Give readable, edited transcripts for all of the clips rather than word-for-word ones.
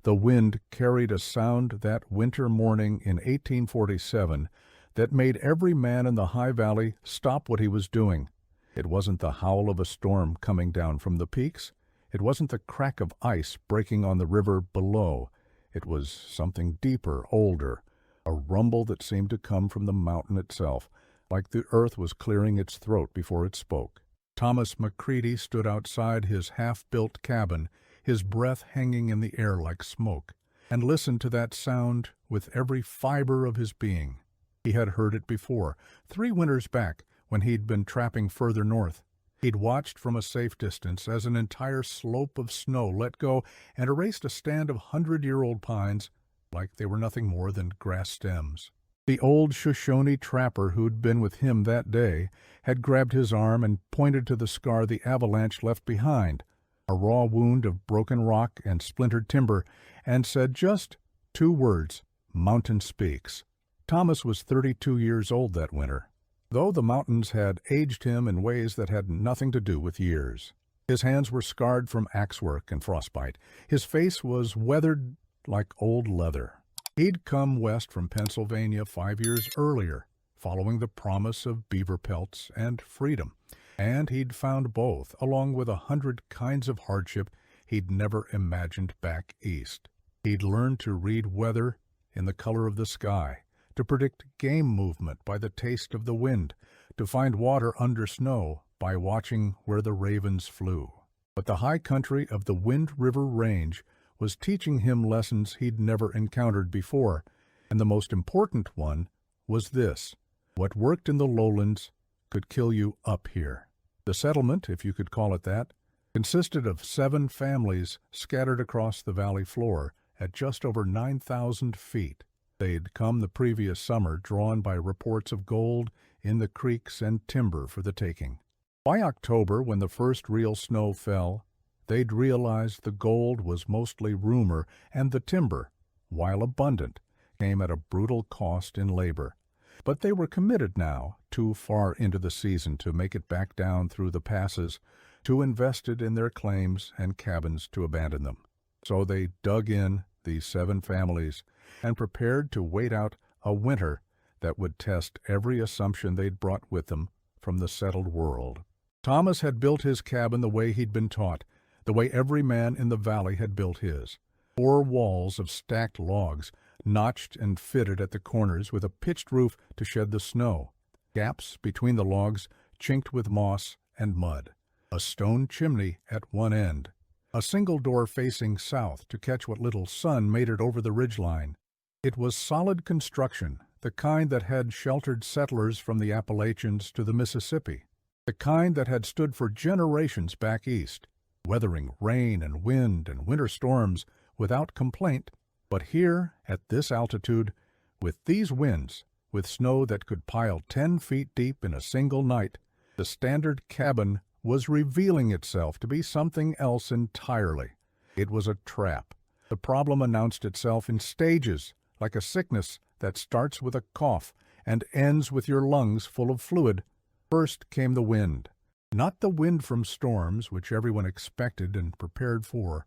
The wind carried a sound that winter morning in 1847 that made every man in the High Valley stop what he was doing. It wasn't the howl of a storm coming down from the peaks. It wasn't the crack of ice breaking on the river below. It was something deeper, older, a rumble that seemed to come from the mountain itself, like the earth was clearing its throat before it spoke. Thomas McCready stood outside his half-built cabin, his breath hanging in the air like smoke, and listened to that sound with every fiber of his being. He had heard it before, 3 winters back, when he'd been trapping further north. He'd watched from a safe distance as an entire slope of snow let go and erased a stand of 100-year-old pines like they were nothing more than grass stems. The old Shoshone trapper who'd been with him that day had grabbed his arm and pointed to the scar the avalanche left behind, a raw wound of broken rock and splintered timber, and said just 2 words, "Mountain speaks." Thomas was 32 years old that winter, though the mountains had aged him in ways that had nothing to do with years. His hands were scarred from axe work and frostbite. His face was weathered like old leather. He'd come west from Pennsylvania 5 years earlier, following the promise of beaver pelts and freedom, and he'd found both, along with 100 kinds of hardship he'd never imagined back east. He'd learned to read weather in the color of the sky, to predict game movement by the taste of the wind, to find water under snow by watching where the ravens flew. But the high country of the Wind River Range was teaching him lessons he'd never encountered before, and the most important one was this: what worked in the lowlands could kill you up here. The settlement, if you could call it that, consisted of 7 families scattered across the valley floor at just over 9,000 feet. They'd come the previous summer, drawn by reports of gold in the creeks and timber for the taking. By October, when the first real snow fell, they'd realized the gold was mostly rumor, and the timber, while abundant, came at a brutal cost in labor. But they were committed now, too far into the season to make it back down through the passes, too invested in their claims and cabins to abandon them. So they dug in, these 7 families, and prepared to wait out a winter that would test every assumption they'd brought with them from the settled world. Thomas had built his cabin the way he'd been taught, the way every man in the valley had built his. 4 walls of stacked logs, notched and fitted at the corners with a pitched roof to shed the snow. Gaps between the logs chinked with moss and mud. A stone chimney at one end. A single door facing south to catch what little sun made it over the ridgeline. It was solid construction, the kind that had sheltered settlers from the Appalachians to the Mississippi, the kind that had stood for generations back east, weathering rain and wind and winter storms without complaint. But here, at this altitude, with these winds, with snow that could pile 10 feet deep in a single night, the standard cabin was revealing itself to be something else entirely. It was a trap. The problem announced itself in stages, like a sickness that starts with a cough and ends with your lungs full of fluid. First came the wind. Not the wind from storms, which everyone expected and prepared for,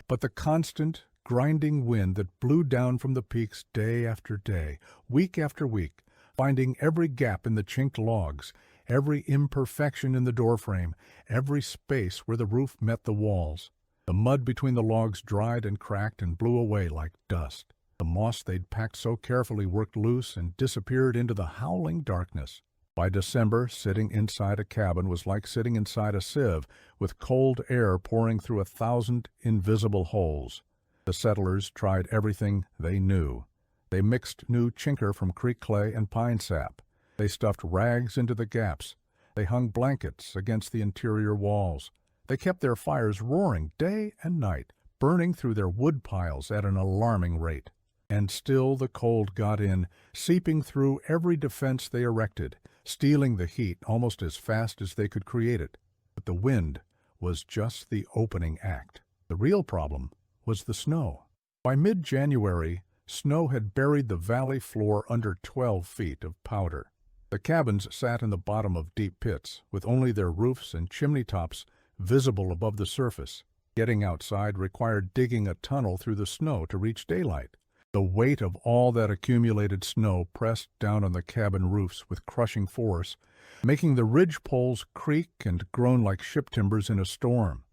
but the constant, grinding wind that blew down from the peaks day after day, week after week, finding every gap in the chinked logs, every imperfection in the doorframe, every space where the roof met the walls. The mud between the logs dried and cracked and blew away like dust. The moss they'd packed so carefully worked loose and disappeared into the howling darkness. By December, sitting inside a cabin was like sitting inside a sieve, with cold air pouring through 1,000 invisible holes. The settlers tried everything they knew. They mixed new chinker from creek clay and pine sap. They stuffed rags into the gaps. They hung blankets against the interior walls. They kept their fires roaring day and night, burning through their wood piles at an alarming rate. And still the cold got in, seeping through every defense they erected, stealing the heat almost as fast as they could create it. But the wind was just the opening act. The real problem was the snow. By mid-January, snow had buried the valley floor under 12 feet of powder. The cabins sat in the bottom of deep pits, with only their roofs and chimney tops visible above the surface. Getting outside required digging a tunnel through the snow to reach daylight. The weight of all that accumulated snow pressed down on the cabin roofs with crushing force, making the ridge poles creak and groan like ship timbers in a storm.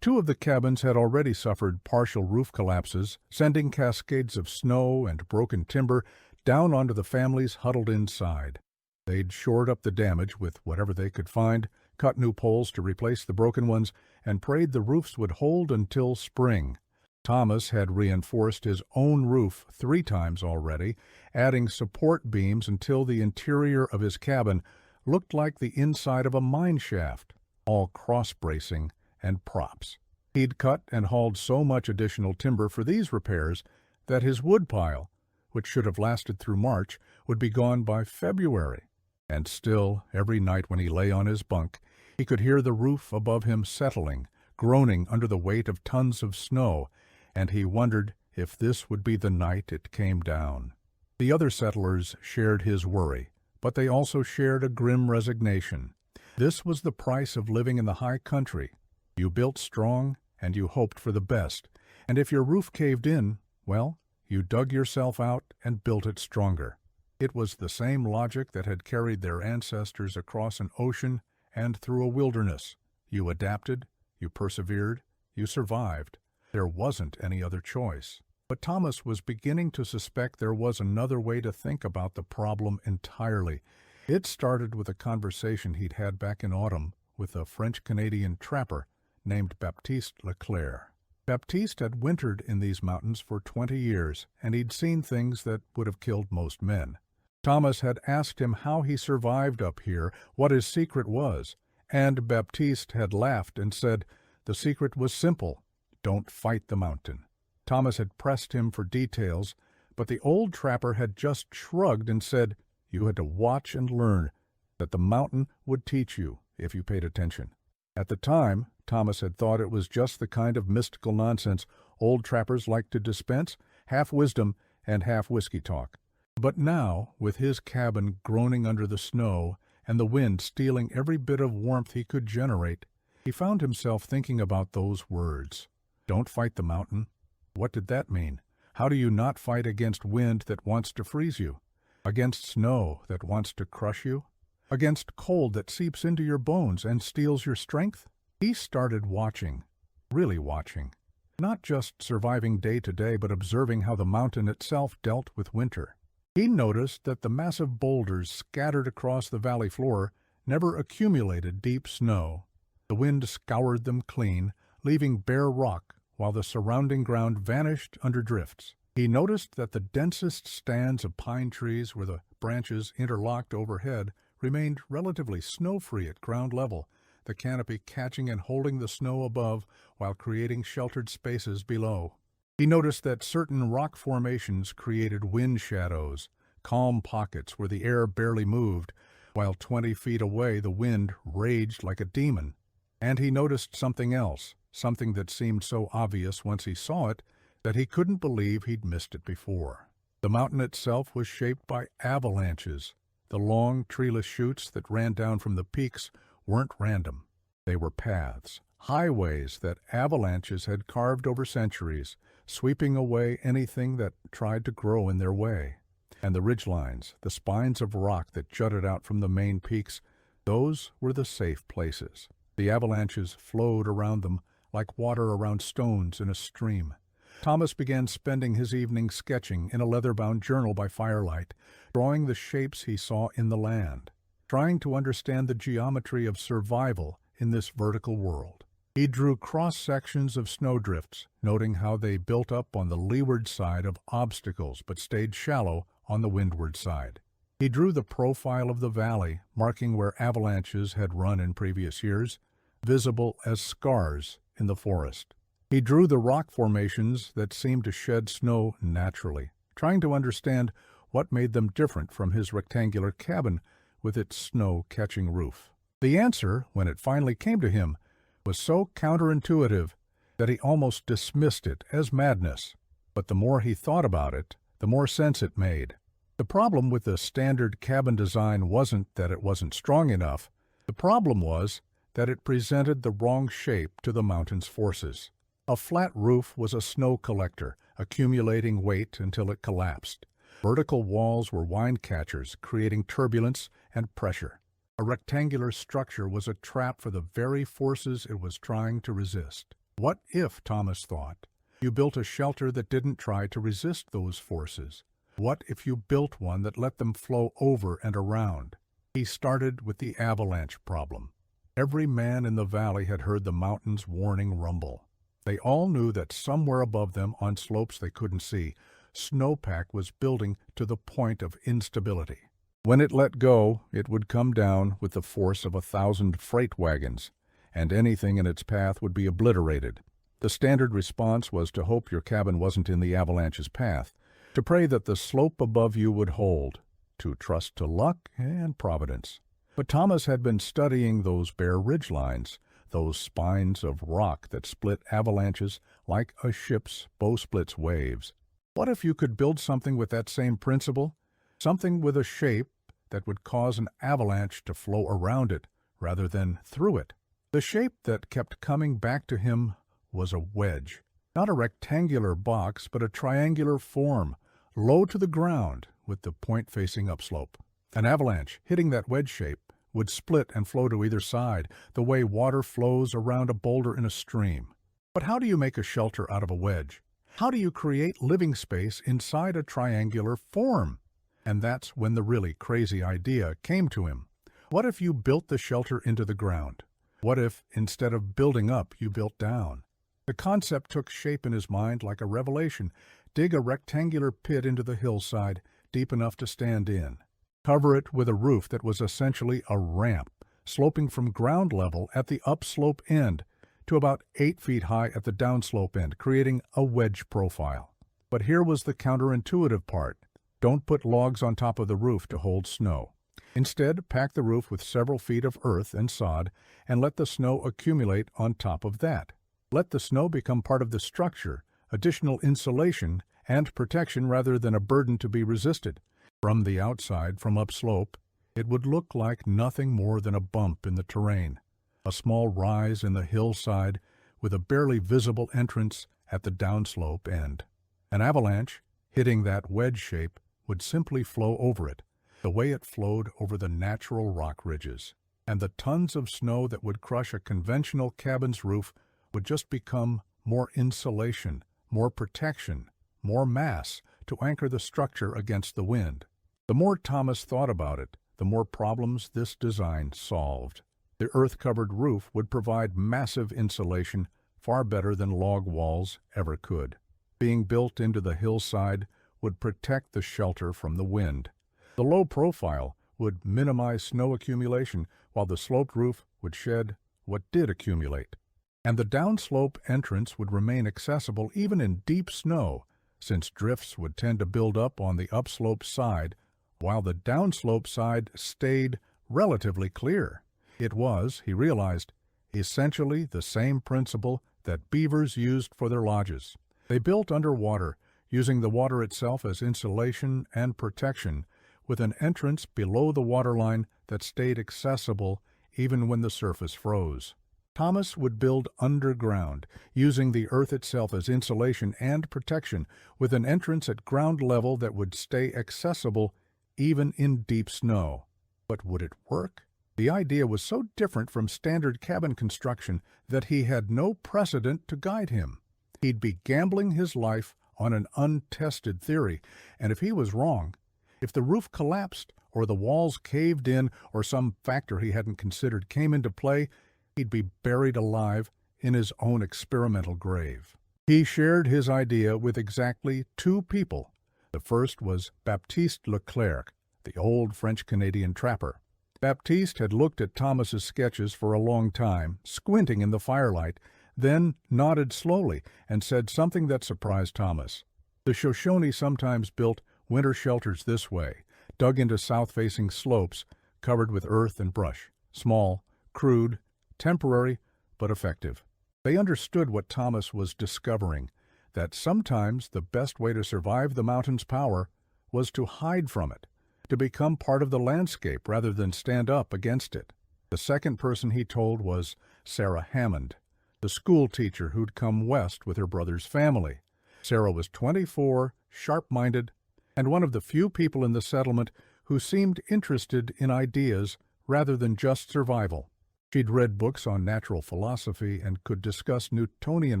Two of the cabins had already suffered partial roof collapses, sending cascades of snow and broken timber down onto the families huddled inside. They'd shored up the damage with whatever they could find, cut new poles to replace the broken ones, and prayed the roofs would hold until spring. Thomas had reinforced his own roof 3 times already, adding support beams until the interior of his cabin looked like the inside of a mine shaft, all cross-bracing and props. He'd cut and hauled so much additional timber for these repairs that his wood pile, which should have lasted through March, would be gone by February. And still, every night when he lay on his bunk, he could hear the roof above him settling, groaning under the weight of tons of snow, and he wondered if this would be the night it came down. The other settlers shared his worry, but they also shared a grim resignation. This was the price of living in the high country. You built strong, and you hoped for the best, and if your roof caved in, well, you dug yourself out and built it stronger. It was the same logic that had carried their ancestors across an ocean and through a wilderness. You adapted, you persevered, you survived. There wasn't any other choice. But Thomas was beginning to suspect there was another way to think about the problem entirely. It started with a conversation he'd had back in autumn with a French-Canadian trapper named Baptiste Leclerc. Baptiste had wintered in these mountains for 20 years, and he'd seen things that would have killed most men. Thomas had asked him how he survived up here, what his secret was, and Baptiste had laughed and said the secret was simple: don't fight the mountain. Thomas had pressed him for details, but the old trapper had just shrugged and said you had to watch and learn, that the mountain would teach you if you paid attention. At the time, Thomas had thought it was just the kind of mystical nonsense old trappers liked to dispense, half wisdom and half whiskey talk. But now, with his cabin groaning under the snow and the wind stealing every bit of warmth he could generate, he found himself thinking about those words. Don't fight the mountain. What did that mean? How do you not fight against wind that wants to freeze you? Against snow that wants to crush you? Against cold that seeps into your bones and steals your strength? He started watching, really watching, not just surviving day to day, but observing how the mountain itself dealt with winter. He noticed that the massive boulders scattered across the valley floor never accumulated deep snow. The wind scoured them clean, leaving bare rock, while the surrounding ground vanished under drifts. He noticed that the densest stands of pine trees where the branches interlocked overhead remained relatively snow-free at ground level, the canopy catching and holding the snow above while creating sheltered spaces below. He noticed that certain rock formations created wind shadows, calm pockets where the air barely moved, while 20 feet away the wind raged like a demon. And he noticed something else, something that seemed so obvious once he saw it that he couldn't believe he'd missed it before. The mountain itself was shaped by avalanches. The long, treeless chutes that ran down from the peaks weren't random. They were paths, highways that avalanches had carved over centuries, sweeping away anything that tried to grow in their way. And the ridgelines, the spines of rock that jutted out from the main peaks, those were the safe places. The avalanches flowed around them like water around stones in a stream. Thomas began spending his evenings sketching in a leather-bound journal by firelight, drawing the shapes he saw in the land, trying to understand the geometry of survival in this vertical world. He drew cross-sections of snowdrifts, noting how they built up on the leeward side of obstacles but stayed shallow on the windward side. He drew the profile of the valley, marking where avalanches had run in previous years, visible as scars in the forest. He drew the rock formations that seemed to shed snow naturally, trying to understand what made them different from his rectangular cabin with its snow-catching roof. The answer, when it finally came to him, was so counterintuitive that he almost dismissed it as madness. But the more he thought about it, the more sense it made. The problem with the standard cabin design wasn't that it wasn't strong enough. The problem was that it presented the wrong shape to the mountain's forces. A flat roof was a snow collector, accumulating weight until it collapsed. Vertical walls were wind catchers, creating turbulence and pressure. A rectangular structure was a trap for the very forces it was trying to resist. What if, Thomas thought, you built a shelter that didn't try to resist those forces? What if you built one that let them flow over and around? He started with the avalanche problem. Every man in the valley had heard the mountain's warning rumble. They all knew that somewhere above them, on slopes they couldn't see, snowpack was building to the point of instability. When it let go, it would come down with the force of 1,000 freight wagons, and anything in its path would be obliterated. The standard response was to hope your cabin wasn't in the avalanche's path, to pray that the slope above you would hold, to trust to luck and providence. But Thomas had been studying those bare ridgelines, those spines of rock that split avalanches like a ship's bowsplits waves. What if you could build something with that same principle? Something with a shape that would cause an avalanche to flow around it rather than through it. The shape that kept coming back to him was a wedge. Not a rectangular box, but a triangular form, low to the ground with the point facing upslope. An avalanche, hitting that wedge shape, would split and flow to either side, the way water flows around a boulder in a stream. But how do you make a shelter out of a wedge? How do you create living space inside a triangular form? And that's when the really crazy idea came to him. What if you built the shelter into the ground? What if, instead of building up, you built down? The concept took shape in his mind like a revelation. Dig a rectangular pit into the hillside, deep enough to stand in. Cover it with a roof that was essentially a ramp, sloping from ground level at the upslope end to about 8 feet high at the downslope end, creating a wedge profile. But here was the counterintuitive part. Don't put logs on top of the roof to hold snow. Instead, pack the roof with several feet of earth and sod and let the snow accumulate on top of that. Let the snow become part of the structure, additional insulation and protection rather than a burden to be resisted. From the outside, from upslope, it would look like nothing more than a bump in the terrain, a small rise in the hillside with a barely visible entrance at the downslope end. An avalanche, hitting that wedge shape, would simply flow over it, the way it flowed over the natural rock ridges. And the tons of snow that would crush a conventional cabin's roof would just become more insulation, more protection, more mass to anchor the structure against the wind. The more Thomas thought about it, the more problems this design solved. The earth-covered roof would provide massive insulation far better than log walls ever could. Being built into the hillside would protect the shelter from the wind. The low profile would minimize snow accumulation, while the sloped roof would shed what did accumulate. And the downslope entrance would remain accessible even in deep snow, since drifts would tend to build up on the upslope side, while the downslope side stayed relatively clear. It was, he realized, essentially the same principle that beavers used for their lodges. They built underwater, using the water itself as insulation and protection, with an entrance below the waterline that stayed accessible even when the surface froze. Thomas would build underground, using the earth itself as insulation and protection, with an entrance at ground level that would stay accessible even in deep snow. But would it work? The idea was so different from standard cabin construction that he had no precedent to guide him. He'd be gambling his life on an untested theory, and if he was wrong, if the roof collapsed or the walls caved in or some factor he hadn't considered came into play, he'd be buried alive in his own experimental grave. He shared his idea with exactly 2 people. The first was Baptiste Leclerc, the old French-Canadian trapper. Baptiste had looked at Thomas's sketches for a long time, squinting in the firelight, then nodded slowly and said something that surprised Thomas. The Shoshone sometimes built winter shelters this way, dug into south-facing slopes, covered with earth and brush. Small, crude, temporary, but effective. They understood what Thomas was discovering, that sometimes the best way to survive the mountain's power was to hide from it, to become part of the landscape rather than stand up against it. The second person he told was Sarah Hammond. the school teacher who'd come west with her brother's family. Sarah was 24, sharp-minded, and one of the few people in the settlement who seemed interested in ideas rather than just survival. She'd read books on natural philosophy and could discuss Newtonian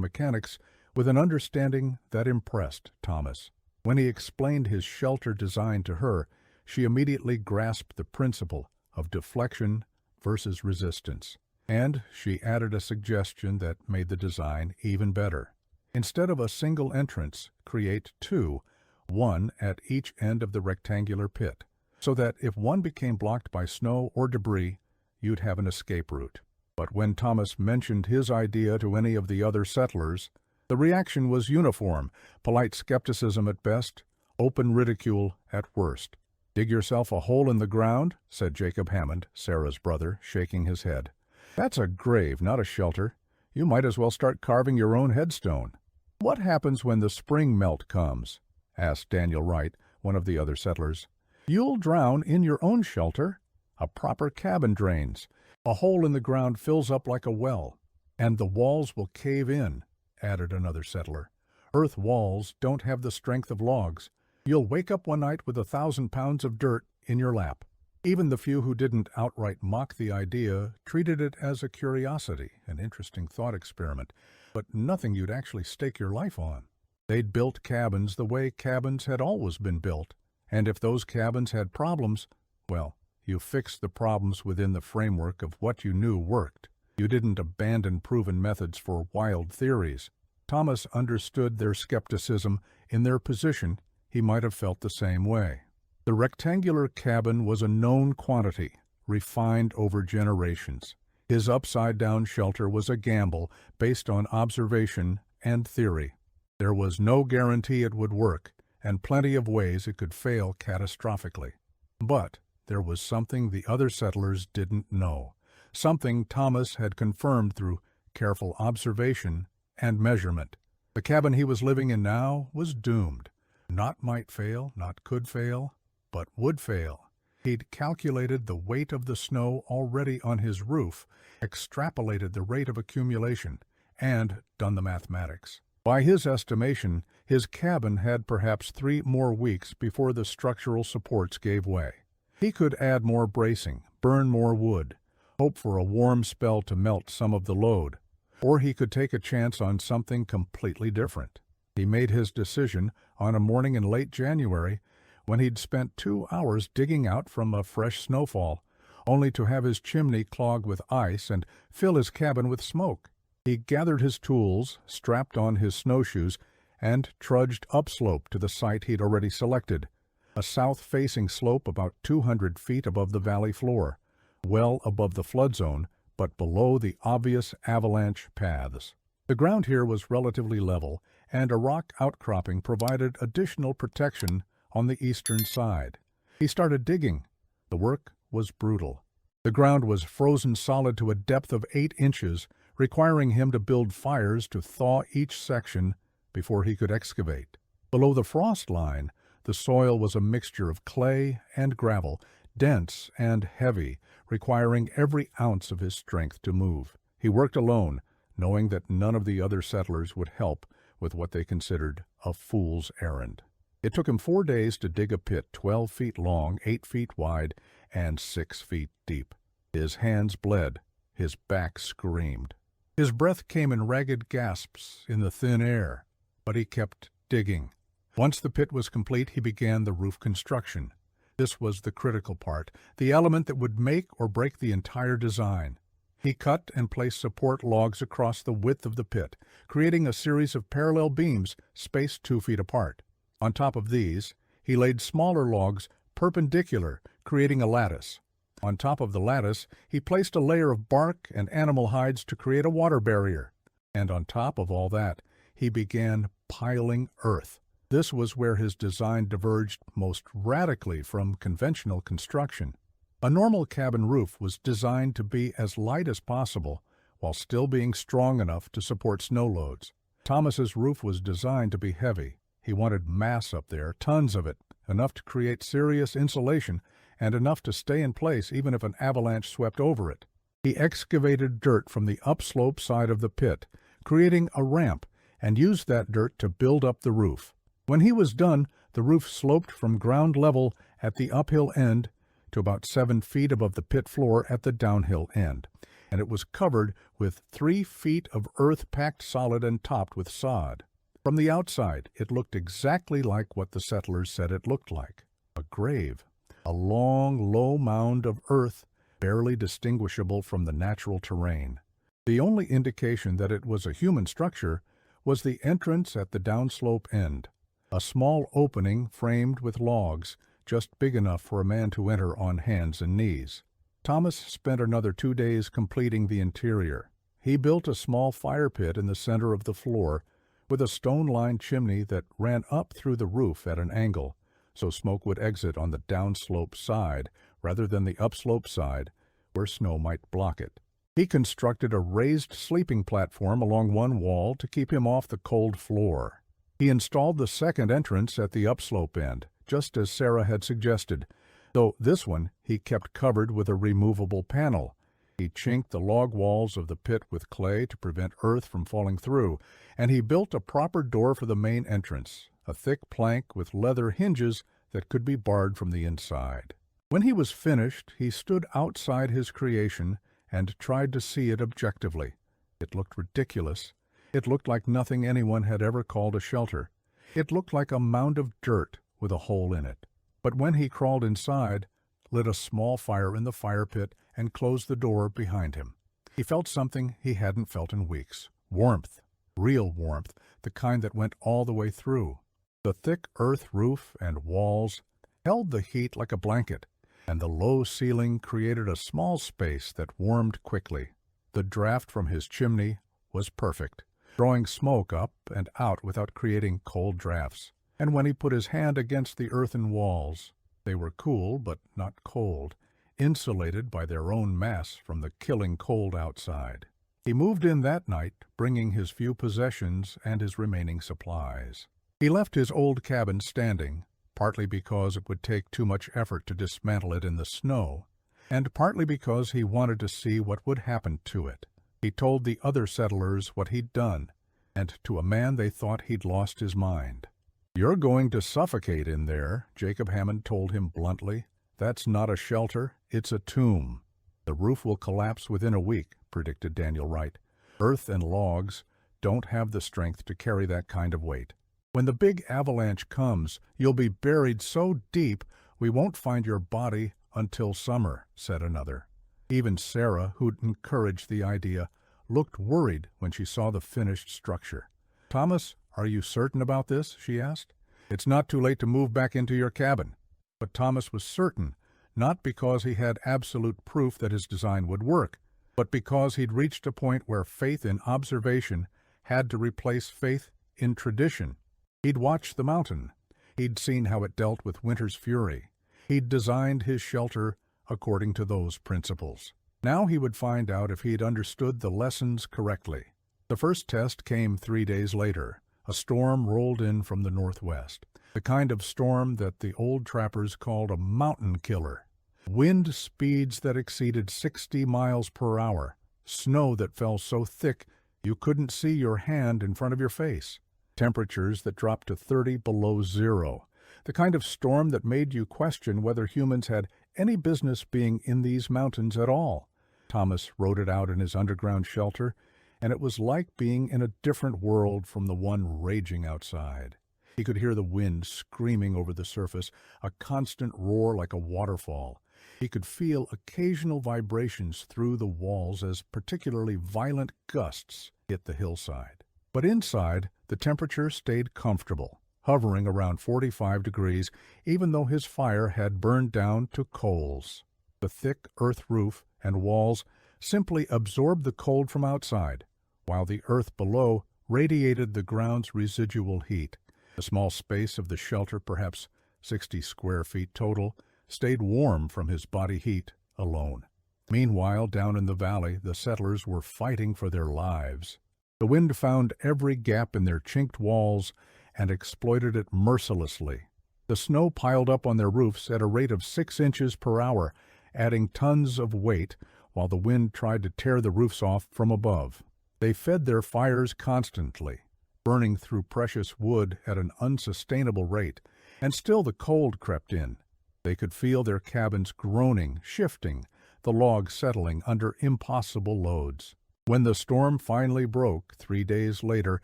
mechanics with an understanding that impressed Thomas. When he explained his shelter design to her, she immediately grasped the principle of deflection versus resistance, and she added a suggestion that made the design even better. Instead of a single entrance, create two, one at each end of the rectangular pit, so that if one became blocked by snow or debris, you'd have an escape route. But when Thomas mentioned his idea to any of the other settlers, the reaction was uniform, polite skepticism at best, open ridicule at worst. "Dig yourself a hole in the ground," said Jacob Hammond, Sarah's brother, shaking his head. "That's a grave, not a shelter. You might as well start carving your own headstone." "What happens when the spring melt comes?" asked Daniel Wright, one of the other settlers. "You'll drown in your own shelter. A proper cabin drains. A hole in the ground fills up like a well. And the walls will cave in," added another settler. "Earth walls don't have the strength of logs. You'll wake up one night with 1,000 pounds of dirt in your lap." Even the few who didn't outright mock the idea treated it as a curiosity, an interesting thought experiment, but nothing you'd actually stake your life on. They'd built cabins the way cabins had always been built, and if those cabins had problems, well, you fixed the problems within the framework of what you knew worked. You didn't abandon proven methods for wild theories. Thomas understood their skepticism. In their position, he might have felt the same way. The rectangular cabin was a known quantity, refined over generations. His upside-down shelter was a gamble based on observation and theory. There was no guarantee it would work, and plenty of ways it could fail catastrophically. But there was something the other settlers didn't know, something Thomas had confirmed through careful observation and measurement. The cabin he was living in now was doomed. Not might fail, not could fail, but would fail. He'd calculated the weight of the snow already on his roof, extrapolated the rate of accumulation, and done the mathematics. By his estimation, his cabin had perhaps 3 more weeks before the structural supports gave way. He could add more bracing, burn more wood, hope for a warm spell to melt some of the load, or he could take a chance on something completely different. He made his decision on a morning in late January when he'd spent 2 hours digging out from a fresh snowfall, only to have his chimney clog with ice and fill his cabin with smoke. He gathered his tools, strapped on his snowshoes, and trudged upslope to the site he'd already selected, a south-facing slope about 200 feet above the valley floor, well above the flood zone, but below the obvious avalanche paths. The ground here was relatively level, and a rock outcropping provided additional protection on the eastern side. He started digging. The work was brutal. The ground was frozen solid to a depth of 8 inches, requiring him to build fires to thaw each section before he could excavate. Below the frost line, the soil was a mixture of clay and gravel, dense and heavy, requiring every ounce of his strength to move. He worked alone, knowing that none of the other settlers would help with what they considered a fool's errand. It took him 4 days to dig a pit 12 feet long, 8 feet wide, and 6 feet deep. His hands bled. His back screamed. His breath came in ragged gasps in the thin air, but he kept digging. Once the pit was complete, he began the roof construction. This was the critical part, the element that would make or break the entire design. He cut and placed support logs across the width of the pit, creating a series of parallel beams spaced 2 feet apart. On top of these, he laid smaller logs perpendicular, creating a lattice. On top of the lattice, he placed a layer of bark and animal hides to create a water barrier. And on top of all that, he began piling earth. This was where his design diverged most radically from conventional construction. A normal cabin roof was designed to be as light as possible while still being strong enough to support snow loads. Thomas's roof was designed to be heavy. He wanted mass up there, tons of it, enough to create serious insulation and enough to stay in place even if an avalanche swept over it. He excavated dirt from the upslope side of the pit, creating a ramp, and used that dirt to build up the roof. When he was done, the roof sloped from ground level at the uphill end to about 7 feet above the pit floor at the downhill end, and it was covered with 3 feet of earth packed solid and topped with sod. From the outside, it looked exactly like what the settlers said it looked like: a grave, a long, low mound of earth, barely distinguishable from the natural terrain. The only indication that it was a human structure was the entrance at the downslope end, a small opening framed with logs, just big enough for a man to enter on hands and knees. Thomas spent another 2 days completing the interior. He built a small fire pit in the center of the floor with a stone-lined chimney that ran up through the roof at an angle, so smoke would exit on the downslope side rather than the upslope side, where snow might block it. He constructed a raised sleeping platform along one wall to keep him off the cold floor. He installed the second entrance at the upslope end, just as Sarah had suggested, though this one he kept covered with a removable panel. He chinked the log walls of the pit with clay to prevent earth from falling through, and he built a proper door for the main entrance, a thick plank with leather hinges that could be barred from the inside. When he was finished, he stood outside his creation and tried to see it objectively. It looked ridiculous. It looked like nothing anyone had ever called a shelter. It looked like a mound of dirt with a hole in it. But when he crawled inside, lit a small fire in the fire pit, and closed the door behind him, he felt something he hadn't felt in weeks: warmth, real warmth, the kind that went all the way through. The thick earth roof and walls held the heat like a blanket, and the low ceiling created a small space that warmed quickly. The draft from his chimney was perfect, drawing smoke up and out without creating cold drafts. And when he put his hand against the earthen walls, they were cool but not cold, insulated by their own mass from the killing cold outside. He moved in that night, bringing his few possessions and his remaining supplies. He left his old cabin standing, partly because it would take too much effort to dismantle it in the snow, and partly because he wanted to see what would happen to it. He told the other settlers what he'd done, and to a man they thought he'd lost his mind. "You're going to suffocate in there," Jacob Hammond told him bluntly. "That's not a shelter, it's a tomb." "The roof will collapse within a week," predicted Daniel Wright. "Earth and logs don't have the strength to carry that kind of weight. When the big avalanche comes, you'll be buried so deep we won't find your body until summer," said another. Even Sarah, who'd encouraged the idea, looked worried when she saw the finished structure. "Thomas, are you certain about this?" she asked. "It's not too late to move back into your cabin." But Thomas was certain, not because he had absolute proof that his design would work, but because he'd reached a point where faith in observation had to replace faith in tradition. He'd watched the mountain. He'd seen how it dealt with winter's fury. He'd designed his shelter according to those principles. Now he would find out if he'd understood the lessons correctly. The first test came 3 days later. A storm rolled in from the northwest, the kind of storm that the old trappers called a mountain killer. Wind speeds that exceeded 60 miles per hour, snow that fell so thick you couldn't see your hand in front of your face, temperatures that dropped to 30 below zero, the kind of storm that made you question whether humans had any business being in these mountains at all. Thomas wrote it out in his underground shelter, and it was like being in a different world from the one raging outside. He could hear the wind screaming over the surface, a constant roar like a waterfall. He could feel occasional vibrations through the walls as particularly violent gusts hit the hillside. But inside, the temperature stayed comfortable, hovering around 45 degrees, even though his fire had burned down to coals. The thick earth roof and walls simply absorbed the cold from outside, while the earth below radiated the ground's residual heat. A small space of the shelter, perhaps 60 square feet total, stayed warm from his body heat alone. Meanwhile, down in the valley, the settlers were fighting for their lives. The wind found every gap in their chinked walls and exploited it mercilessly. The snow piled up on their roofs at a rate of 6 inches per hour, adding tons of weight, while the wind tried to tear the roofs off from above. They fed their fires constantly, burning through precious wood at an unsustainable rate, and still the cold crept in. They could feel their cabins groaning, shifting, the logs settling under impossible loads. When the storm finally broke 3 days later,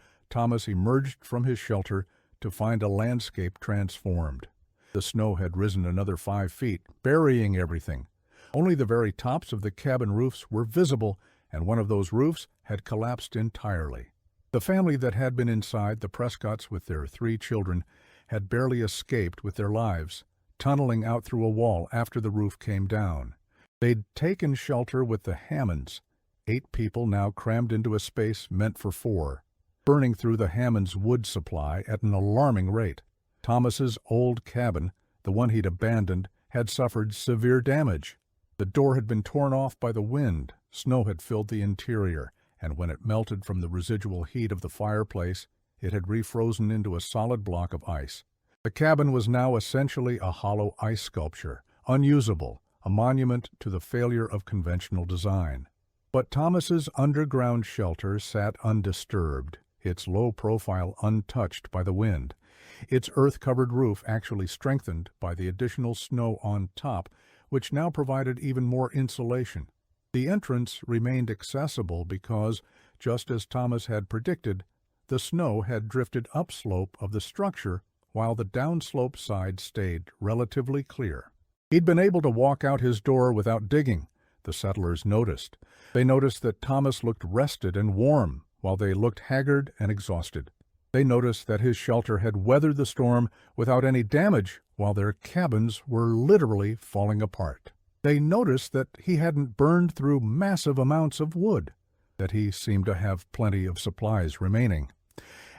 Thomas emerged from his shelter to find a landscape transformed. The snow had risen another 5 feet, burying everything. Only the very tops of the cabin roofs were visible, and one of those roofs had collapsed entirely. The family that had been inside, the Prescotts with their 3 children, had barely escaped with their lives, tunneling out through a wall after the roof came down. They'd taken shelter with the Hammonds, 8 people now crammed into a space meant for 4, burning through the Hammonds' wood supply at an alarming rate. Thomas's old cabin, the one he'd abandoned, had suffered severe damage. The door had been torn off by the wind, snow had filled the interior, and when it melted from the residual heat of the fireplace, it had refrozen into a solid block of ice. The cabin was now essentially a hollow ice sculpture, unusable, a monument to the failure of conventional design. But Thomas's underground shelter sat undisturbed, its low profile untouched by the wind, its earth-covered roof actually strengthened by the additional snow on top, which now provided even more insulation. The entrance remained accessible because, just as Thomas had predicted, the snow had drifted upslope of the structure while the downslope side stayed relatively clear. He'd been able to walk out his door without digging, the settlers noticed. They noticed that Thomas looked rested and warm, while they looked haggard and exhausted. They noticed that his shelter had weathered the storm without any damage, while their cabins were literally falling apart. They noticed that he hadn't burned through massive amounts of wood, that he seemed to have plenty of supplies remaining.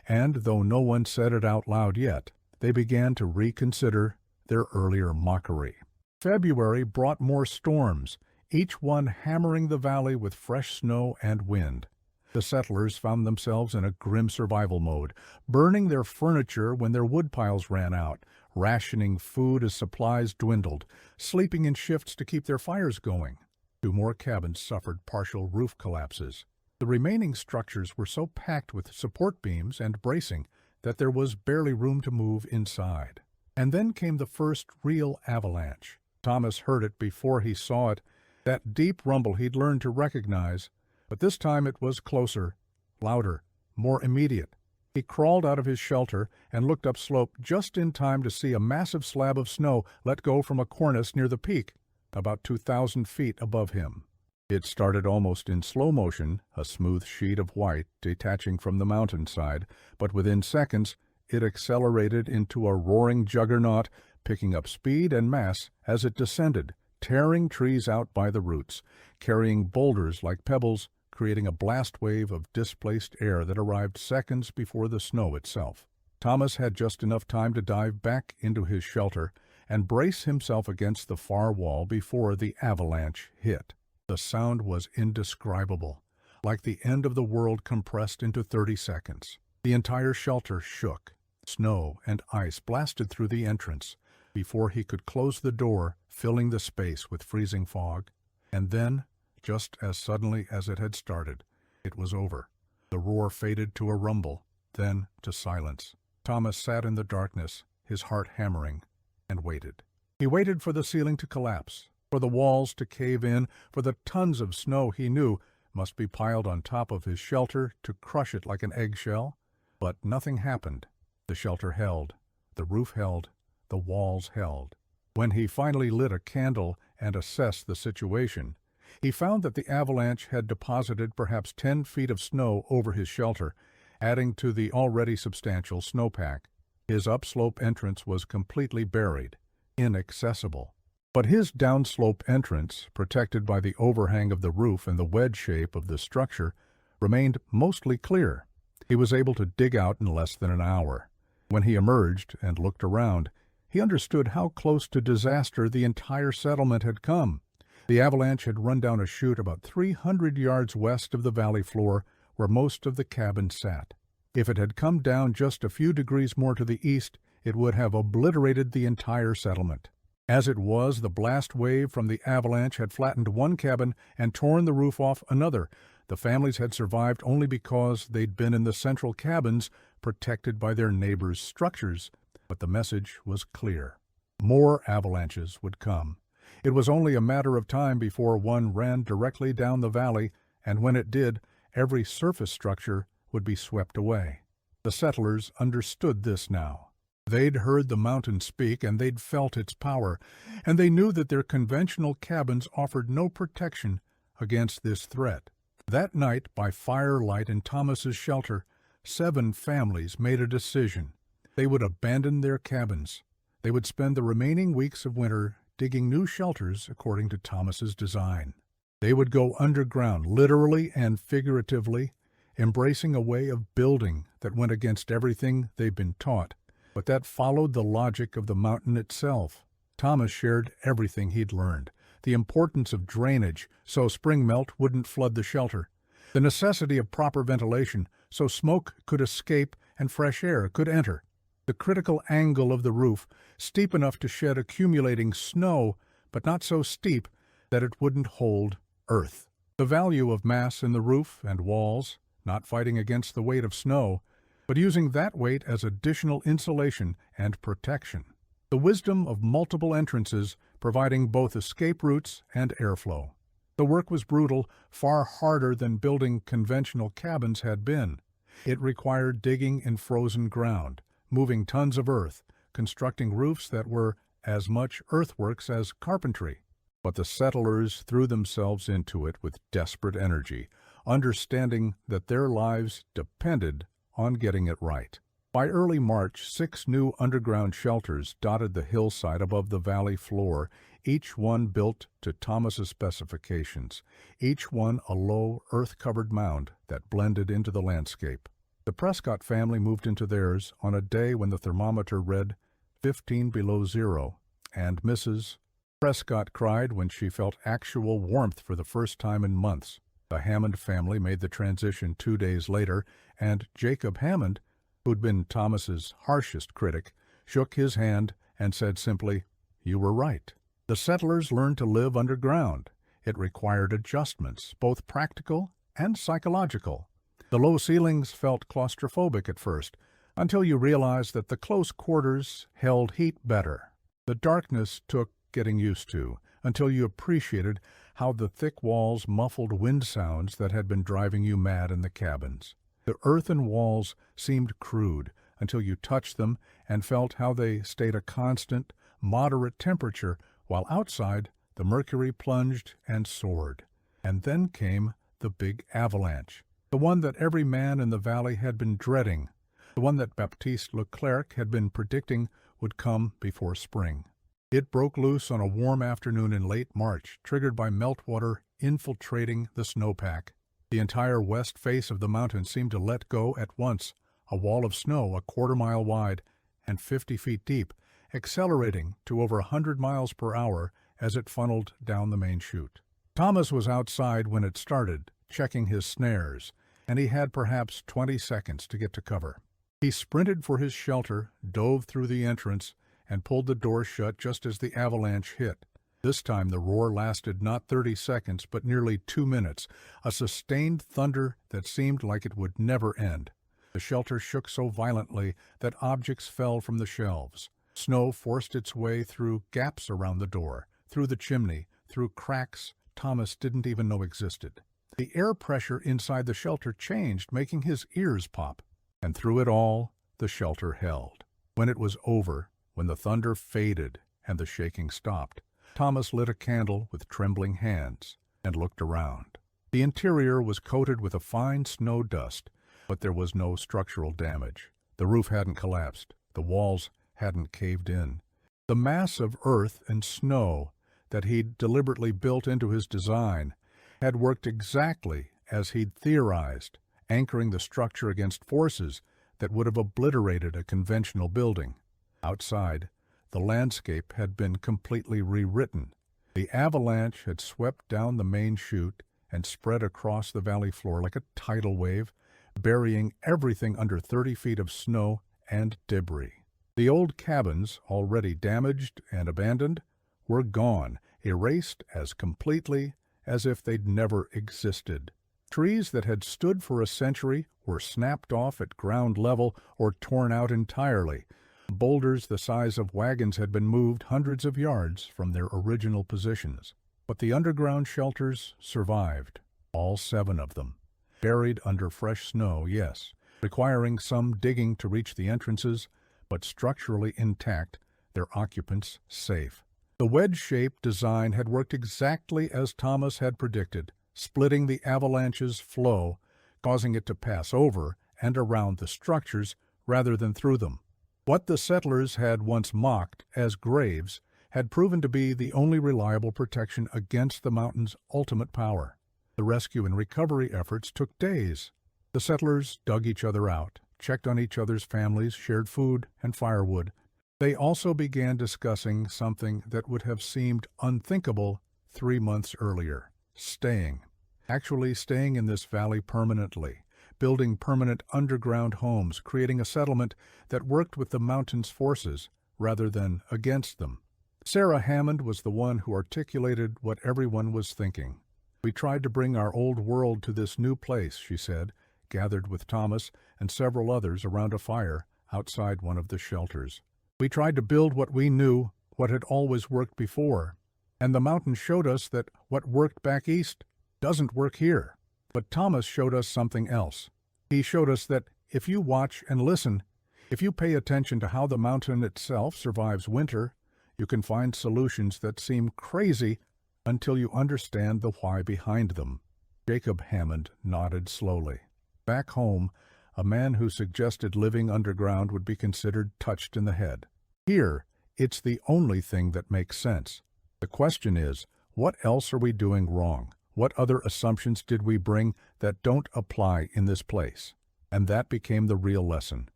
And though no one said it out loud yet, they began to reconsider their earlier mockery. February brought more storms, each one hammering the valley with fresh snow and wind. The settlers found themselves in a grim survival mode, burning their furniture when their wood piles ran out, rationing food as supplies dwindled, sleeping in shifts to keep their fires going. 2 more cabins suffered partial roof collapses. The remaining structures were so packed with support beams and bracing that there was barely room to move inside. And then came the first real avalanche. Thomas heard it before he saw it, that deep rumble he'd learned to recognize, but this time it was closer, louder, more immediate. He crawled out of his shelter and looked upslope just in time to see a massive slab of snow let go from a cornice near the peak, about 2,000 feet above him. It started almost in slow motion, a smooth sheet of white detaching from the mountainside, but within seconds it accelerated into a roaring juggernaut, picking up speed and mass as it descended, tearing trees out by the roots, carrying boulders like pebbles, creating a blast wave of displaced air that arrived seconds before the snow itself. Thomas had just enough time to dive back into his shelter and brace himself against the far wall before the avalanche hit. The sound was indescribable, like the end of the world compressed into 30 seconds. The entire shelter shook. Snow and ice blasted through the entrance before he could close the door, filling the space with freezing fog. And then, just as suddenly as it had started, it was over. The roar faded to a rumble, then to silence. Thomas sat in the darkness, his heart hammering, and waited. He waited for the ceiling to collapse, for the walls to cave in, for the tons of snow he knew must be piled on top of his shelter to crush it like an eggshell. But nothing happened. The shelter held, the roof held, the walls held. When he finally lit a candle and assessed the situation, he found that the avalanche had deposited perhaps 10 feet of snow over his shelter, adding to the already substantial snowpack. His upslope entrance was completely buried, inaccessible. But his downslope entrance, protected by the overhang of the roof and the wedge shape of the structure, remained mostly clear. He was able to dig out in less than an hour. When he emerged and looked around, he understood how close to disaster the entire settlement had come. The avalanche had run down a chute about 300 yards west of the valley floor, where most of the cabins sat. If it had come down just a few degrees more to the east, it would have obliterated the entire settlement. As it was, the blast wave from the avalanche had flattened one cabin and torn the roof off another. The families had survived only because they'd been in the central cabins, protected by their neighbors' structures. But the message was clear. More avalanches would come. It was only a matter of time before one ran directly down the valley, and when it did, every surface structure would be swept away. The settlers understood this now. They'd heard the mountain speak, and they'd felt its power, and they knew that their conventional cabins offered no protection against this threat. That night, by firelight in Thomas's shelter, 7 families made a decision. They would abandon their cabins. They would spend the remaining weeks of winter digging new shelters according to Thomas's design. They would go underground, literally and figuratively, embracing a way of building that went against everything they'd been taught, but that followed the logic of the mountain itself. Thomas shared everything he'd learned: the importance of drainage so spring melt wouldn't flood the shelter, the necessity of proper ventilation so smoke could escape and fresh air could enter, the critical angle of the roof, steep enough to shed accumulating snow, but not so steep that it wouldn't hold earth, the value of mass in the roof and walls, not fighting against the weight of snow, but using that weight as additional insulation and protection. The wisdom of multiple entrances, providing both escape routes and airflow. The work was brutal, far harder than building conventional cabins had been. It required digging in frozen ground, moving tons of earth, constructing roofs that were as much earthworks as carpentry. But the settlers threw themselves into it with desperate energy, understanding that their lives depended on getting it right. By early March, 6 new underground shelters dotted the hillside above the valley floor, each one built to Thomas's specifications, each one a low, earth-covered mound that blended into the landscape. The Prescott family moved into theirs on a day when the thermometer read 15 below zero, and Mrs. Prescott cried when she felt actual warmth for the first time in months. The Hammond family made the transition 2 days later, and Jacob Hammond, who'd been Thomas's harshest critic, shook his hand and said simply, "You were right." The settlers learned to live underground. It required adjustments, both practical and psychological. The low ceilings felt claustrophobic at first, until you realized that the close quarters held heat better. The darkness took getting used to, until you appreciated how the thick walls muffled wind sounds that had been driving you mad in the cabins. The earthen walls seemed crude until you touched them and felt how they stayed a constant, moderate temperature, while outside the mercury plunged and soared. And then came the big avalanche, the one that every man in the valley had been dreading, the one that Baptiste Leclerc had been predicting would come before spring. It broke loose on a warm afternoon in late March, triggered by meltwater infiltrating the snowpack. The entire west face of the mountain seemed to let go at once, a wall of snow a quarter-mile wide and 50 feet deep, accelerating to over 100 miles per hour as it funneled down the main chute. Thomas was outside when it started, checking his snares, and he had perhaps 20 seconds to get to cover. He sprinted for his shelter, dove through the entrance, and pulled the door shut just as the avalanche hit. This time the roar lasted not 30 seconds, but nearly 2 minutes, a sustained thunder that seemed like it would never end. The shelter shook so violently that objects fell from the shelves. Snow forced its way through gaps around the door, through the chimney, through cracks Thomas didn't even know existed. The air pressure inside the shelter changed, making his ears pop. And through it all, the shelter held. When it was over, when the thunder faded and the shaking stopped, Thomas lit a candle with trembling hands and looked around. The interior was coated with a fine snow dust, but there was no structural damage. The roof hadn't collapsed. The walls hadn't caved in. The mass of earth and snow that he'd deliberately built into his design had worked exactly as he'd theorized, anchoring the structure against forces that would have obliterated a conventional building. Outside, the landscape had been completely rewritten. The avalanche had swept down the main chute and spread across the valley floor like a tidal wave, burying everything under 30 feet of snow and debris. The old cabins, already damaged and abandoned, were gone, erased as completely as if they'd never existed. Trees that had stood for a century were snapped off at ground level or torn out entirely. Boulders the size of wagons had been moved hundreds of yards from their original positions. But the underground shelters survived, all 7 of them. Buried under fresh snow, yes, requiring some digging to reach the entrances, but structurally intact, their occupants safe. The wedge-shaped design had worked exactly as Thomas had predicted, splitting the avalanche's flow, causing it to pass over and around the structures rather than through them. What the settlers had once mocked as graves had proven to be the only reliable protection against the mountain's ultimate power. The rescue and recovery efforts took days. The settlers dug each other out, checked on each other's families, shared food and firewood. They also began discussing something that would have seemed unthinkable 3 months earlier: staying. Actually staying in this valley permanently, building permanent underground homes, creating a settlement that worked with the mountain's forces rather than against them. Sarah Hammond was the one who articulated what everyone was thinking. "We tried to bring our old world to this new place," she said, gathered with Thomas and several others around a fire outside one of the shelters. "We tried to build what we knew, what had always worked before, and the mountain showed us that what worked back east doesn't work here." But Thomas showed us something else. He showed us that if you watch and listen, if you pay attention to how the mountain itself survives winter, you can find solutions that seem crazy until you understand the why behind them. Jacob Hammond nodded slowly. Back home, a man who suggested living underground would be considered touched in the head. Here, it's the only thing that makes sense. The question is, what else are we doing wrong? What other assumptions did we bring that don't apply in this place? And that became the real lesson,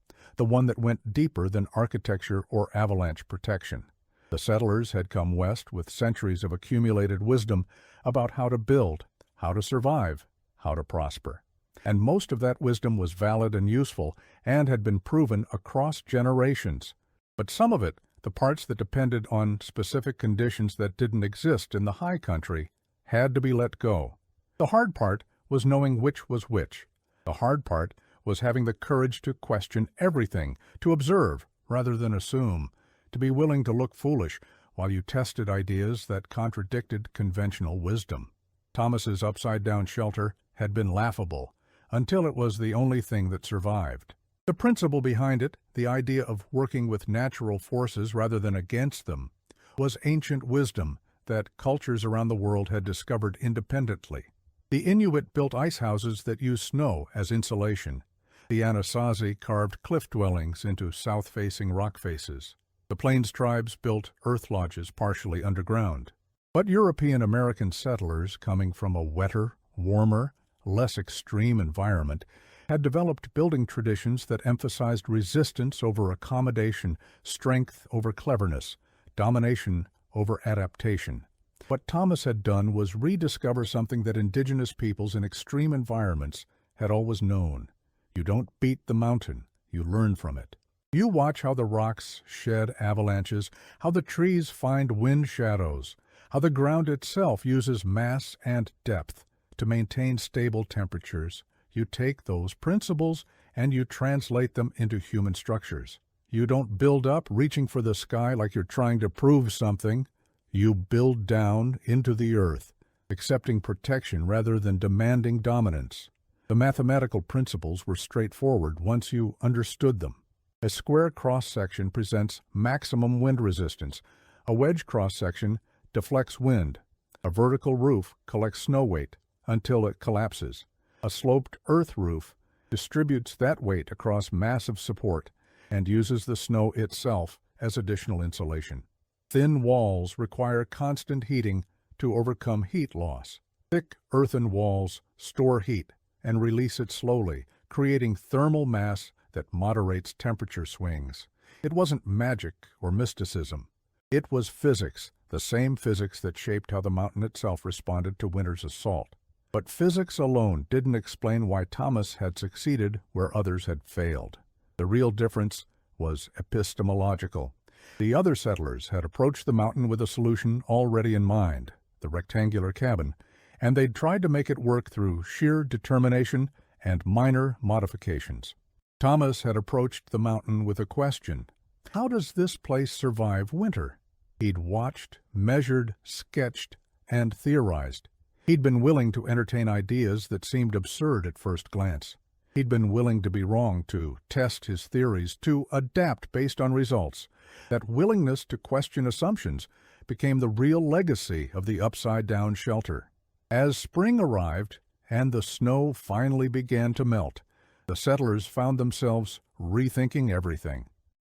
the one that went deeper than architecture or avalanche protection. The settlers had come west with centuries of accumulated wisdom about how to build, how to survive, how to prosper. And most of that wisdom was valid and useful and had been proven across generations. But some of it, the parts that depended on specific conditions that didn't exist in the high country, had to be let go. The hard part was knowing which was which. The hard part was having the courage to question everything, to observe rather than assume, to be willing to look foolish while you tested ideas that contradicted conventional wisdom. Thomas's upside-down shelter had been laughable, until it was the only thing that survived. The principle behind it, the idea of working with natural forces rather than against them, was ancient wisdom that cultures around the world had discovered independently. The Inuit built ice houses that used snow as insulation. The Anasazi carved cliff dwellings into south-facing rock faces. The Plains tribes built earth lodges partially underground. But European-American settlers, coming from a wetter, warmer, less extreme environment, had developed building traditions that emphasized resistance over accommodation, strength over cleverness, domination over adaptation. What Thomas had done was rediscover something that indigenous peoples in extreme environments had always known. You don't beat the mountain, you learn from it. You watch how the rocks shed avalanches, how the trees find wind shadows, how the ground itself uses mass and depth to maintain stable temperatures. You take those principles and you translate them into human structures. You don't build up reaching for the sky like you're trying to prove something. You build down into the earth, accepting protection rather than demanding dominance. The mathematical principles were straightforward once you understood them. A square cross-section presents maximum wind resistance. A wedge cross-section deflects wind. A vertical roof collects snow weight until it collapses. A sloped earth roof distributes that weight across massive support and uses the snow itself as additional insulation. Thin walls require constant heating to overcome heat loss. Thick earthen walls store heat and release it slowly, creating thermal mass that moderates temperature swings. It wasn't magic or mysticism. It was physics, the same physics that shaped how the mountain itself responded to winter's assault. But physics alone didn't explain why Thomas had succeeded where others had failed. The real difference was epistemological. The other settlers had approached the mountain with a solution already in mind, the rectangular cabin, and they'd tried to make it work through sheer determination and minor modifications. Thomas had approached the mountain with a question: how does this place survive winter? He'd watched, measured, sketched, and theorized. He'd been willing to entertain ideas that seemed absurd at first glance. He'd been willing to be wrong, to test his theories, to adapt based on results. That willingness to question assumptions became the real legacy of the upside-down shelter. As spring arrived and the snow finally began to melt, the settlers found themselves rethinking everything.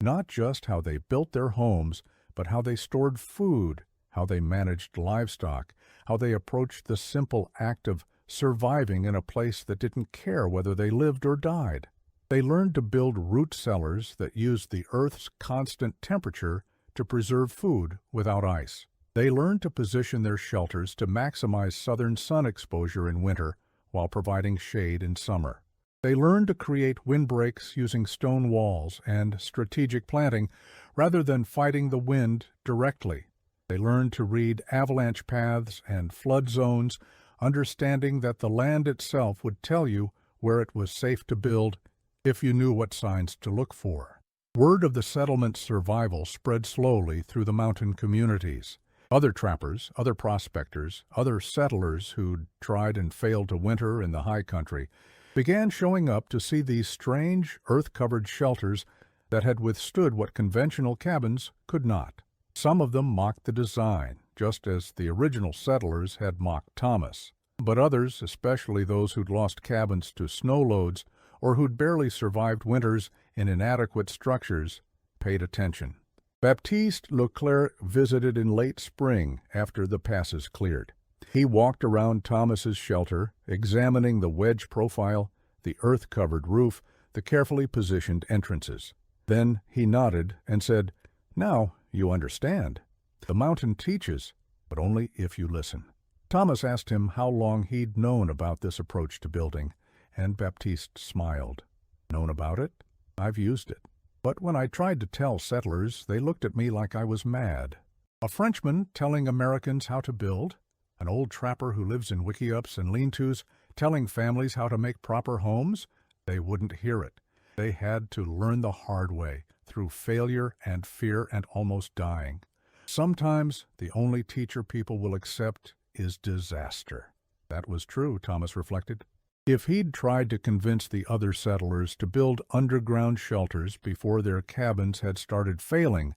Not just how they built their homes, but how they stored food, how they managed livestock, how they approached the simple act of surviving in a place that didn't care whether they lived or died. They learned to build root cellars that used the Earth's constant temperature to preserve food without ice. They learned to position their shelters to maximize southern sun exposure in winter while providing shade in summer. They learned to create windbreaks using stone walls and strategic planting rather than fighting the wind directly. They learned to read avalanche paths and flood zones, understanding that the land itself would tell you where it was safe to build if you knew what signs to look for. Word of the settlement's survival spread slowly through the mountain communities. Other trappers, other prospectors, other settlers who'd tried and failed to winter in the high country began showing up to see these strange, earth-covered shelters that had withstood what conventional cabins could not. Some of them mocked the design, just as the original settlers had mocked Thomas. But others, especially those who'd lost cabins to snow loads or who'd barely survived winters in inadequate structures, paid attention. Baptiste Leclerc visited in late spring after the passes cleared. He walked around Thomas's shelter, examining the wedge profile, the earth-covered roof, the carefully positioned entrances. Then he nodded and said, "Now you understand. The mountain teaches, but only if you listen." Thomas asked him how long he'd known about this approach to building, and Baptiste smiled. "Known about it? I've used it. But when I tried to tell settlers, they looked at me like I was mad. A Frenchman telling Americans how to build? An old trapper who lives in wickiups and lean-tos telling families how to make proper homes? They wouldn't hear it. They had to learn the hard way, through failure and fear and almost dying. Sometimes the only teacher people will accept is disaster. That was true, Thomas reflected. If he'd tried to convince the other settlers to build underground shelters before their cabins had started failing,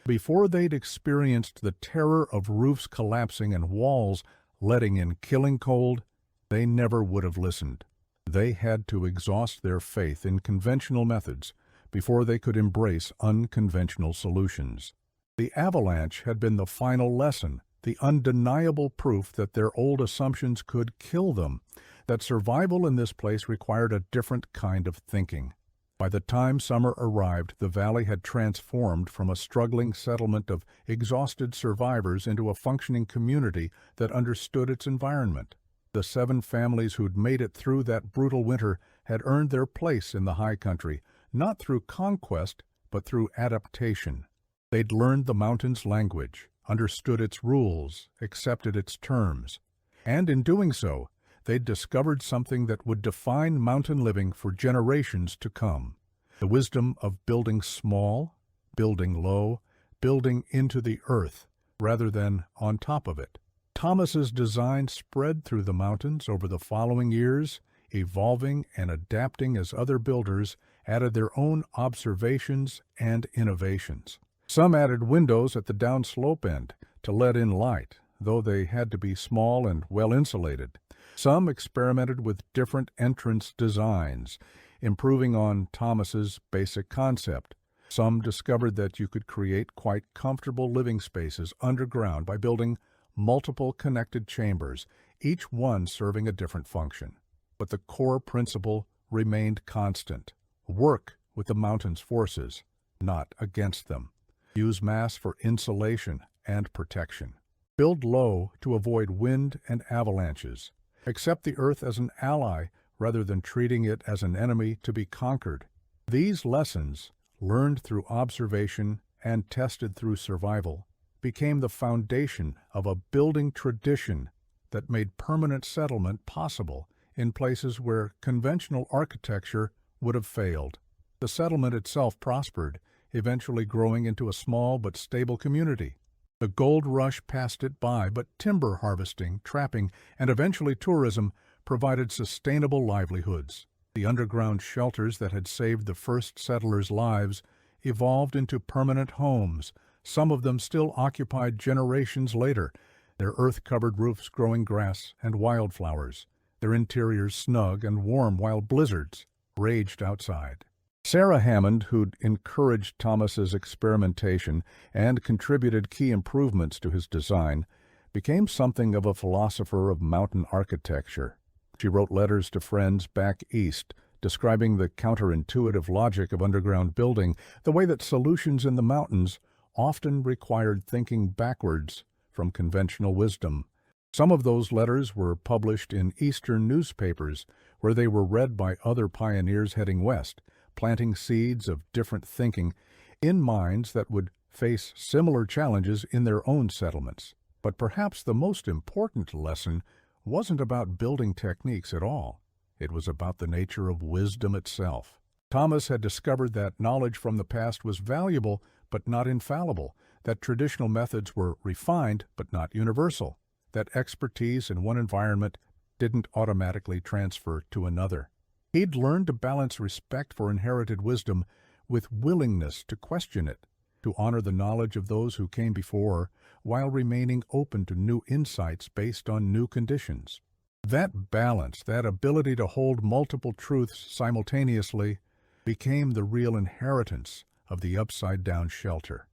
before they'd experienced the terror of roofs collapsing and walls letting in killing cold, they never would have listened. They had to exhaust their faith in conventional methods before they could embrace unconventional solutions. The avalanche had been the final lesson, the undeniable proof that their old assumptions could kill them, that survival in this place required a different kind of thinking. By the time summer arrived, the valley had transformed from a struggling settlement of exhausted survivors into a functioning community that understood its environment. The 7 families who'd made it through that brutal winter had earned their place in the high country, not through conquest, but through adaptation. They'd learned the mountain's language, understood its rules, accepted its terms. And in doing so, they'd discovered something that would define mountain living for generations to come. The wisdom of building small, building low, building into the earth, rather than on top of it. Thomas's design spread through the mountains over the following years, evolving and adapting as other builders added their own observations and innovations. Some added windows at the downslope end to let in light, though they had to be small and well insulated. Some experimented with different entrance designs, improving on Thomas's basic concept. Some discovered that you could create quite comfortable living spaces underground by building multiple connected chambers, each one serving a different function. But the core principle remained constant. Work with the mountain's forces, not against them. Use mass for insulation and protection. Build low to avoid wind and avalanches. Accept the earth as an ally rather than treating it as an enemy to be conquered. These lessons, learned through observation and tested through survival, became the foundation of a building tradition that made permanent settlement possible in places where conventional architecture would have failed. The settlement itself prospered, eventually growing into a small but stable community. The gold rush passed it by, but timber harvesting, trapping, and eventually tourism provided sustainable livelihoods. The underground shelters that had saved the first settlers' lives evolved into permanent homes, some of them still occupied generations later, their earth-covered roofs growing grass and wildflowers, their interiors snug and warm while blizzards raged outside. Sarah Hammond, who'd encouraged Thomas's experimentation and contributed key improvements to his design, became something of a philosopher of mountain architecture. She wrote letters to friends back east, describing the counterintuitive logic of underground building, the way that solutions in the mountains often required thinking backwards from conventional wisdom. Some of those letters were published in Eastern newspapers, where they were read by other pioneers heading west, planting seeds of different thinking in minds that would face similar challenges in their own settlements. But perhaps the most important lesson wasn't about building techniques at all. It was about the nature of wisdom itself. Thomas had discovered that knowledge from the past was valuable but not infallible, that traditional methods were refined but not universal, that expertise in one environment didn't automatically transfer to another. He'd learned to balance respect for inherited wisdom with willingness to question it, to honor the knowledge of those who came before, while remaining open to new insights based on new conditions. That balance, that ability to hold multiple truths simultaneously, became the real inheritance of the upside-down shelter.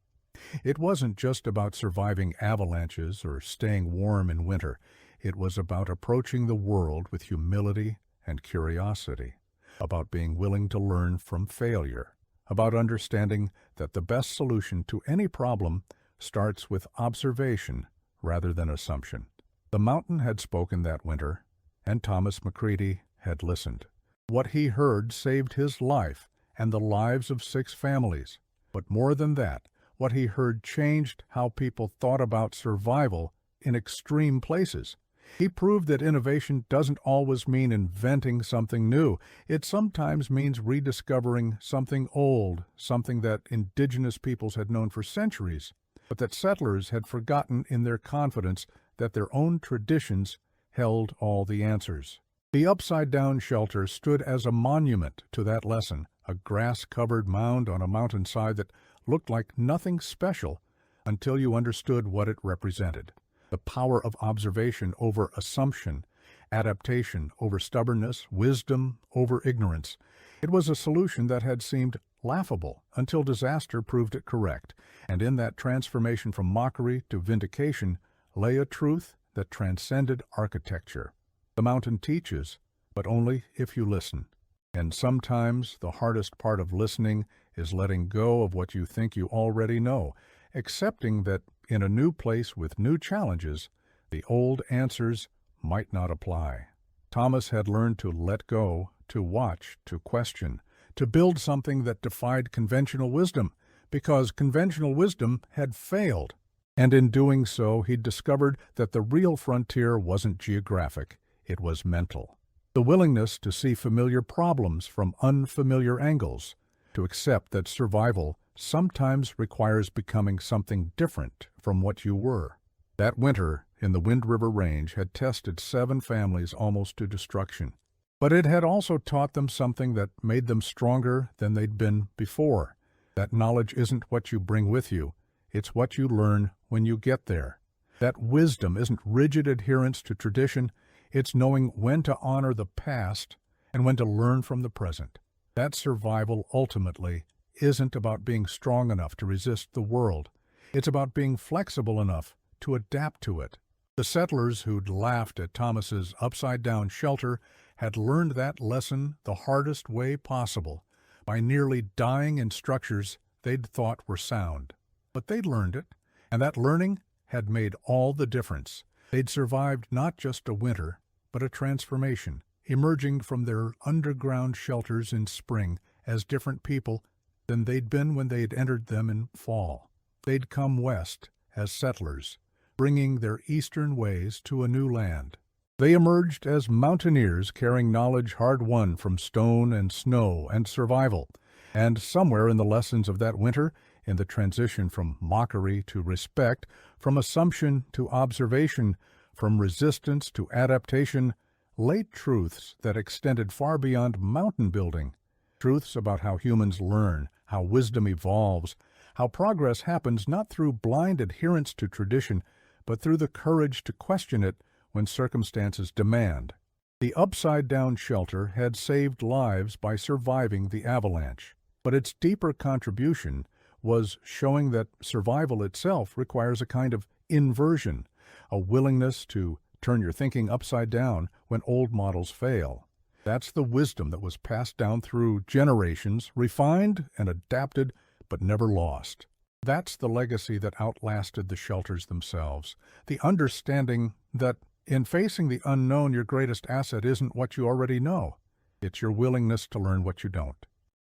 It wasn't just about surviving avalanches or staying warm in winter. It was about approaching the world with humility and curiosity, about being willing to learn from failure, about understanding that the best solution to any problem starts with observation rather than assumption. The mountain had spoken that winter, and Thomas McCready had listened. What he heard saved his life and the lives of 6 families. But more than that, what he heard changed how people thought about survival in extreme places. He proved that innovation doesn't always mean inventing something new. It sometimes means rediscovering something old, something that indigenous peoples had known for centuries, but that settlers had forgotten in their confidence that their own traditions held all the answers. The upside-down shelter stood as a monument to that lesson, a grass-covered mound on a mountainside that looked like nothing special until you understood what it represented. The power of observation over assumption, adaptation over stubbornness, wisdom over ignorance. It was a solution that had seemed laughable until disaster proved it correct, and in that transformation from mockery to vindication lay a truth that transcended architecture. The mountain teaches, but only if you listen. And sometimes the hardest part of listening is letting go of what you think you already know, accepting that in a new place with new challenges, the old answers might not apply. Thomas had learned to let go, to watch, to question, to build something that defied conventional wisdom, because conventional wisdom had failed. And in doing so, he discovered that the real frontier wasn't geographic, it was mental. The willingness to see familiar problems from unfamiliar angles, to accept that survival sometimes requires becoming something different from what you were. That winter in the Wind River Range had tested 7 families almost to destruction, but it had also taught them something that made them stronger than they'd been before. That knowledge isn't what you bring with you, it's what you learn when you get there. That wisdom isn't rigid adherence to tradition, it's knowing when to honor the past and when to learn from the present. That survival ultimately isn't about being strong enough to resist the world. It's about being flexible enough to adapt to it. The settlers who'd laughed at Thomas's upside-down shelter had learned that lesson the hardest way possible, by nearly dying in structures they'd thought were sound. But they'd learned it, and that learning had made all the difference. They'd survived not just a winter, but a transformation, emerging from their underground shelters in spring as different people, than they'd been when they'd entered them in fall. They'd come west as settlers, bringing their eastern ways to a new land. They emerged as mountaineers carrying knowledge hard-won from stone and snow and survival, and somewhere in the lessons of that winter, in the transition from mockery to respect, from assumption to observation, from resistance to adaptation, lay truths that extended far beyond mountain building, truths about how humans learn, how wisdom evolves, how progress happens not through blind adherence to tradition, but through the courage to question it when circumstances demand. The upside-down shelter had saved lives by surviving the avalanche, but its deeper contribution was showing that survival itself requires a kind of inversion, a willingness to turn your thinking upside down when old models fail. That's the wisdom that was passed down through generations, refined and adapted, but never lost. That's the legacy that outlasted the shelters themselves, the understanding that in facing the unknown, your greatest asset isn't what you already know. It's your willingness to learn what you don't.